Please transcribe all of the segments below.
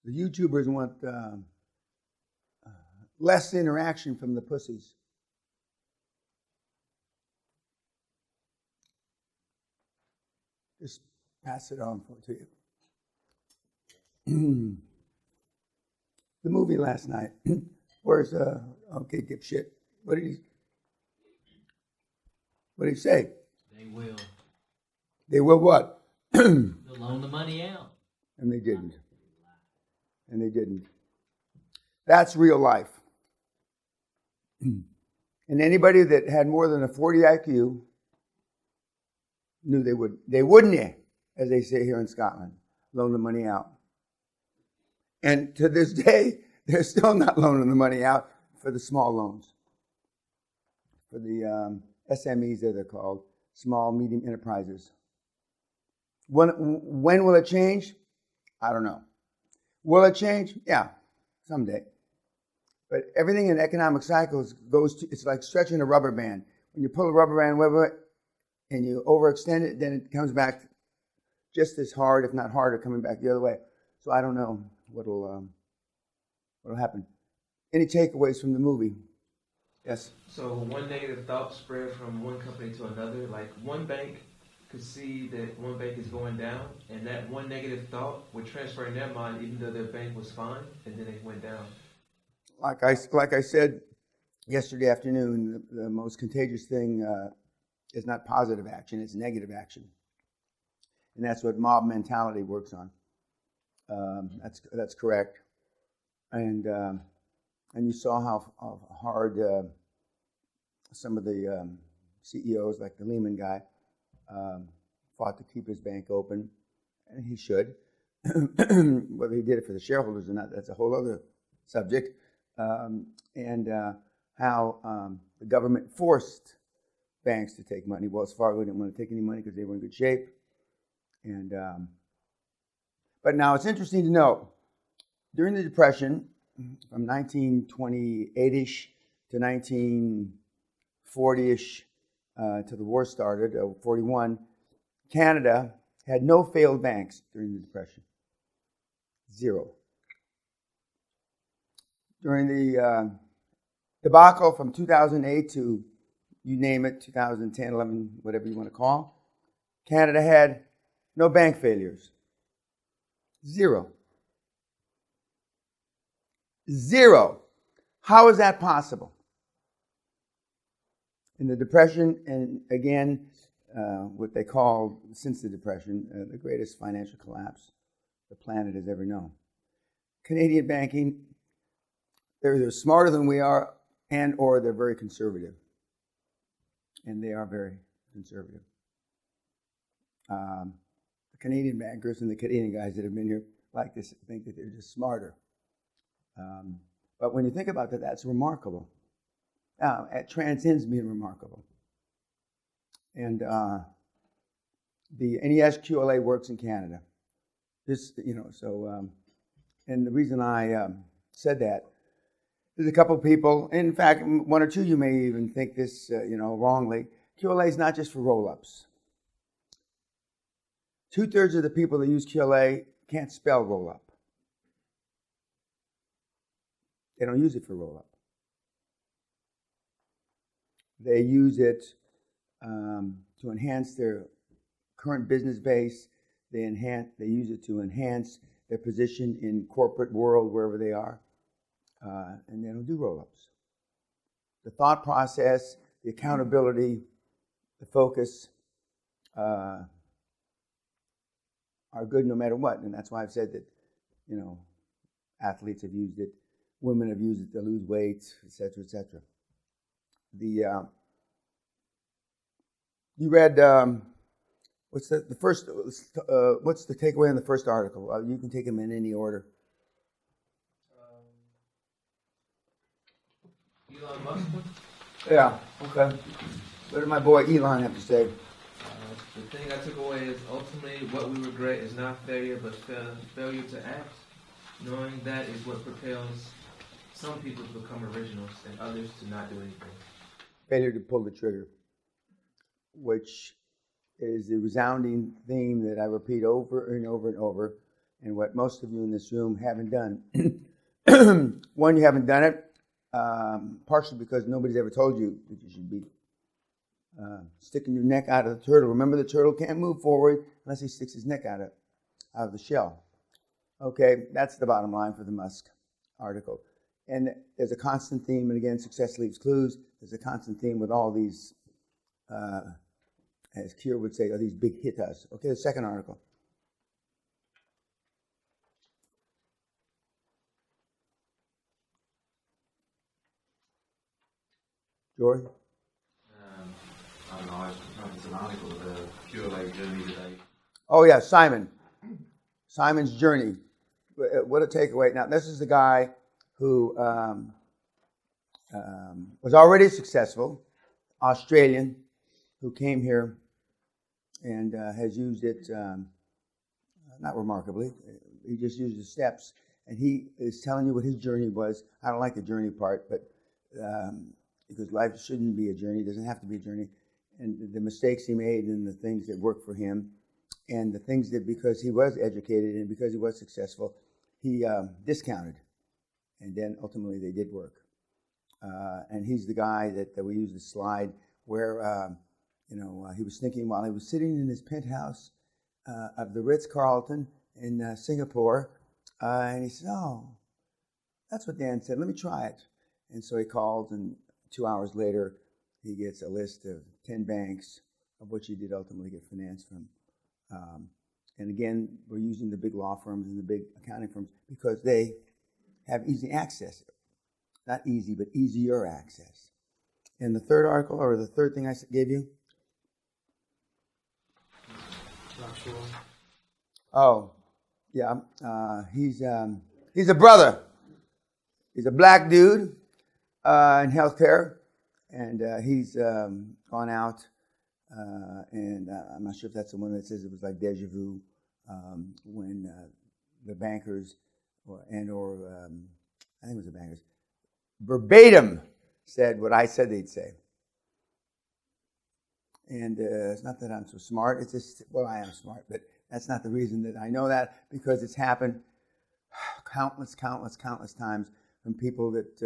The YouTubers want less interaction from the pussies. Just pass it on to you. The movie last night. Where's okay, dipshit? What did he say? They will. They will what? They'll loan the money out. And they didn't. And they didn't. That's real life. And anybody that had more than a 40 IQ knew they wouldn't, as they say here in Scotland, loan the money out. And to this day, they're still not loaning the money out for the small loans. For the SMEs, that they're called, small, medium enterprises. When will it change? I don't know. Will it change? Yeah, someday. But everything in economic cycles it's like stretching a rubber band. When you pull a rubber band with it and you overextend it, then it comes back just as hard, if not harder, coming back the other way. So I don't know what'll happen. Any takeaways from the movie? Yes? So one negative thought spread from one company to another. Like one bank could see that one bank is going down, and that one negative thought would transfer in their mind, even though their bank was fine, and then it went down. Like I said yesterday afternoon, the most contagious thing is not positive action; it's negative action, and that's what mob mentality works on. That's correct, and you saw how hard some of the CEOs, like the Lehman guy, fought to keep his bank open, and he should. Whether he did it for the shareholders or not, that's a whole other subject. And how the government forced banks to take money. Wells Fargo didn't want to take any money because they were in good shape. And but now it's interesting to note, during the Depression, from 1928-ish to 1940-ish, till the war started, 41, Canada had no failed banks during the Depression. Zero. During the debacle from 2008 to, you name it, 2010, 11, whatever you want to call, Canada had no bank failures. Zero. Zero. How is that possible? In the Depression, and again, what they call, since the Depression, the greatest financial collapse the planet has ever known. Canadian banking, they're either smarter than we are, and or they're very conservative. And they are very conservative. The Canadian bankers and the Canadian guys that have been here like this think that they're just smarter. But when you think about that, that's remarkable. It transcends being remarkable. And the NES QLA works in Canada. And the reason I said that, there's a couple of people, in fact, one or two you may even think this, wrongly. QLA is not just for roll-ups. 2/3 of the people that use QLA can't spell roll-up. They don't use it for roll-up. They use it to enhance their current business base. They use it to enhance their position in corporate world, wherever they are. And they don't do roll-ups. The thought process, the accountability, the focus are good no matter what. And that's why I've said that, athletes have used it, women have used it to lose weight, et cetera, et cetera. You read, what's the takeaway in the first article? You can take them in any order. Elon Musk? Yeah, okay. What did my boy Elon have to say? The thing I took away is ultimately what we regret is not failure, but failure to act. Knowing that is what propels some people to become originals and others to not do anything. Failure to pull the trigger, which is the resounding theme that I repeat over and over and over. and what most of you in this room haven't done. One, you haven't done it, partially because nobody's ever told you that you should be sticking your neck out of the turtle. Remember, the turtle can't move forward unless he sticks his neck out of the shell. Okay, that's the bottom line for the Musk article. And there's a constant theme, and again, success leaves clues. There's a constant theme with all these, as Kier would say, these big hitters. Okay, the second article. George? I don't know, I was it's an article, the QLA journey today. Oh, yeah, Simon. Simon's journey. What a takeaway. Now, this is the guy who was already successful, Australian, who came here and has used it, not remarkably. He just used the steps, and he is telling you what his journey was. I don't like the journey part, but because life shouldn't be a journey, it doesn't have to be a journey. And the mistakes he made and the things that worked for him, and the things that because he was educated and because he was successful, he discounted. And then ultimately they did work. And he's the guy that we use the slide where, he was thinking while he was sitting in his penthouse of the Ritz-Carlton in Singapore, and he said, oh, that's what Dan said, let me try it. And so he called, and 2 hours later, he gets a list of 10 banks of which he did ultimately get finance from. And again, we're using the big law firms and the big accounting firms because they have easy access. Not easy, but easier access. And the third article, or the third thing I gave you? Not sure. Oh, yeah. He's a brother. He's a black dude in healthcare. And he's gone out, and I'm not sure if that's the one that says it was like deja vu when the bankers, I think it was the bankers, verbatim said what I said they'd say. And it's not that I'm so smart. It's just, well, I am smart, but that's not the reason that I know that, because it's happened countless times from people that...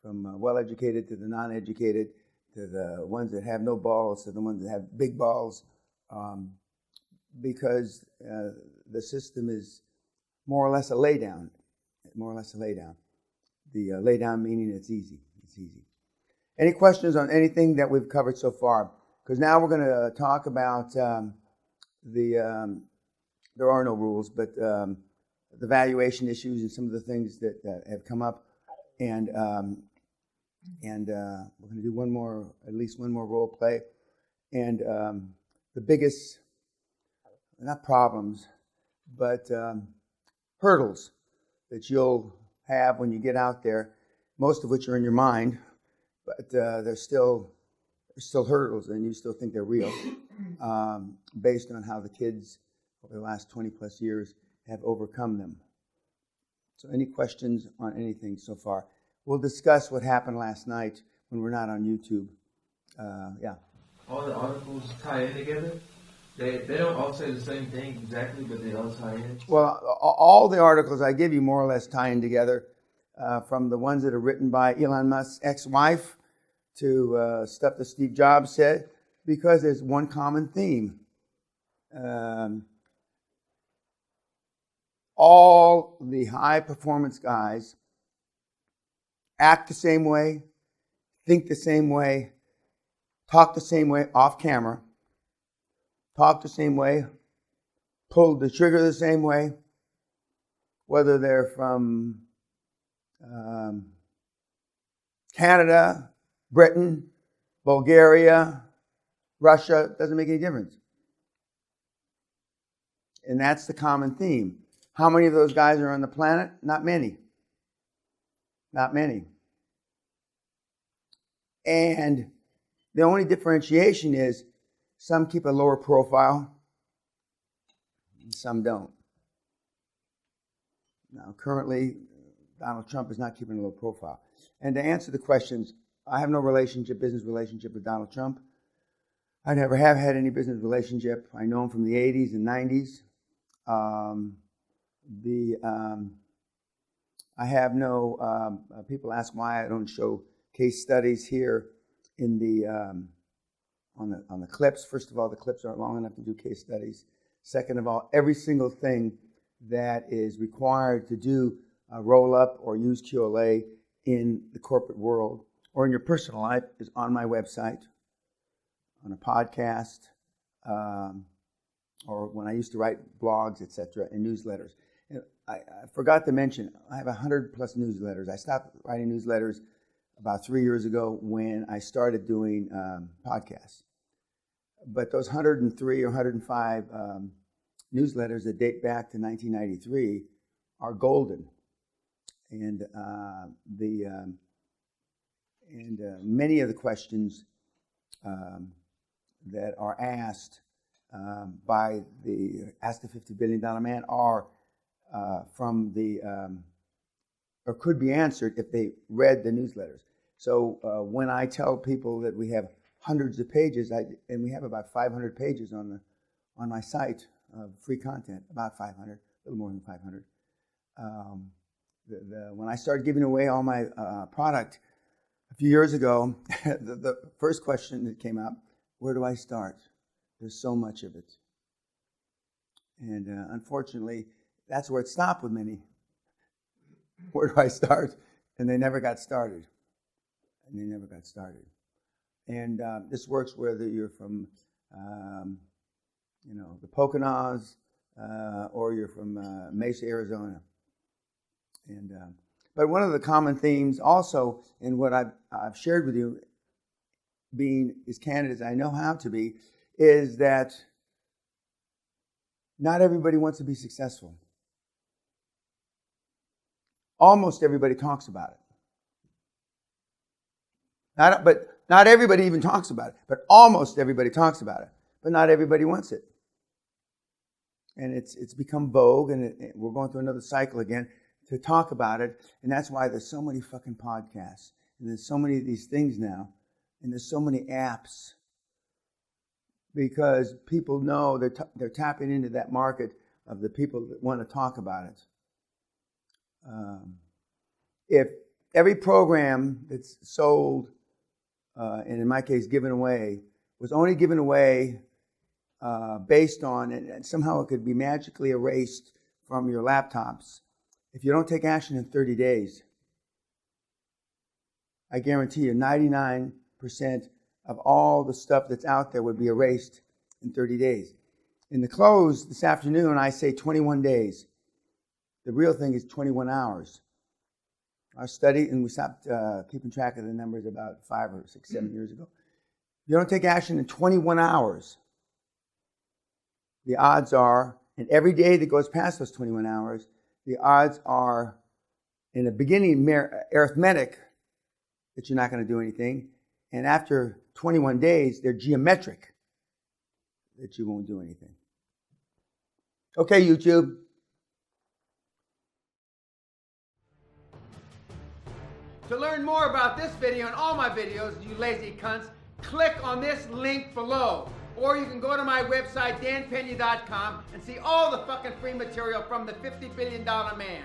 from well-educated to the non-educated, to the ones that have no balls, to the ones that have big balls, because the system is more or less a lay-down. The lay-down meaning it's easy. Any questions on anything that we've covered so far? Because now we're going to talk about there are no rules, but the valuation issues and some of the things that have come up. And we're going to do at least one more role play. And the biggest, not problems, but hurdles that you'll have when you get out there, most of which are in your mind, but they're still hurdles, and you still think they're real, based on how the kids over the last 20 plus years have overcome them. So any questions on anything so far? We'll discuss what happened last night when we're not on YouTube. Yeah. All the articles tie in together. They don't all say the same thing exactly, but they all tie in. Well, all the articles I give you more or less tie in together, from the ones that are written by Elon Musk's ex-wife to stuff that Steve Jobs said, because there's one common theme. All the high-performance guys act the same way, think the same way, talk the same way off camera, talk the same way, pull the trigger the same way, whether they're from Canada, Britain, Bulgaria, Russia, doesn't make any difference. And that's the common theme. How many of those guys are on the planet? Not many. And the only differentiation is some keep a lower profile and some don't. Now, currently, Donald Trump is not keeping a low profile. And to answer the questions, I have no business relationship with Donald Trump. I never have had any business relationship. I know him from the 80s and 90s. I have no. People ask why I don't show case studies here in the on the clips. First of all, the clips aren't long enough to do case studies. Second of all, every single thing that is required to do a roll up or use QLA in the corporate world or in your personal life is on my website, on a podcast, or when I used to write blogs, etc., and newsletters. And I forgot to mention, I have 100 plus newsletters. I stopped writing newsletters about 3 years ago when I started doing podcasts. But those 103 or 105 newsletters that date back to 1993 are golden. And many of the questions that are asked by the Ask the $50 Billion Man are from the, or could be answered if they read the newsletters. So when I tell people that we have hundreds of pages, and we have about 500 pages on my site of free content, about 500, a little more than 500. When I started giving away all my product a few years ago, the first question that came up, where do I start? There's so much of it. And unfortunately, that's where it stopped with many. Where do I start? And they never got started. And this works whether you're from, the Poconos or you're from Mesa, Arizona. And but one of the common themes also in what I've shared with you, being as candid as I know how to be, is that not everybody wants to be successful. Almost everybody talks about it. Not everybody even talks about it, but almost everybody talks about it. But not everybody wants it. And it's become vogue, and we're going through another cycle again to talk about it. And that's why there's so many fucking podcasts, and there's so many of these things now, and there's so many apps, because people know they're tapping into that market of the people that want to talk about it. If every program that's sold, and in my case given away, was only given away based on, and somehow it could be magically erased from your laptops, if you don't take action in 30 days, I guarantee you 99% of all the stuff that's out there would be erased in 30 days. In the close this afternoon, I say 21 days. The real thing is 21 hours. Our study, and we stopped keeping track of the numbers about 5 or 6, 7 years ago. If you don't take action in 21 hours, the odds are, and every day that goes past those 21 hours, the odds are, in the beginning, arithmetic, that you're not going to do anything. And after 21 days, they're geometric, that you won't do anything. Okay, YouTube. To learn more about this video and all my videos, you lazy cunts, click on this link below. Or you can go to my website, danpeña.com, and see all the fucking free material from the $50 Billion Man.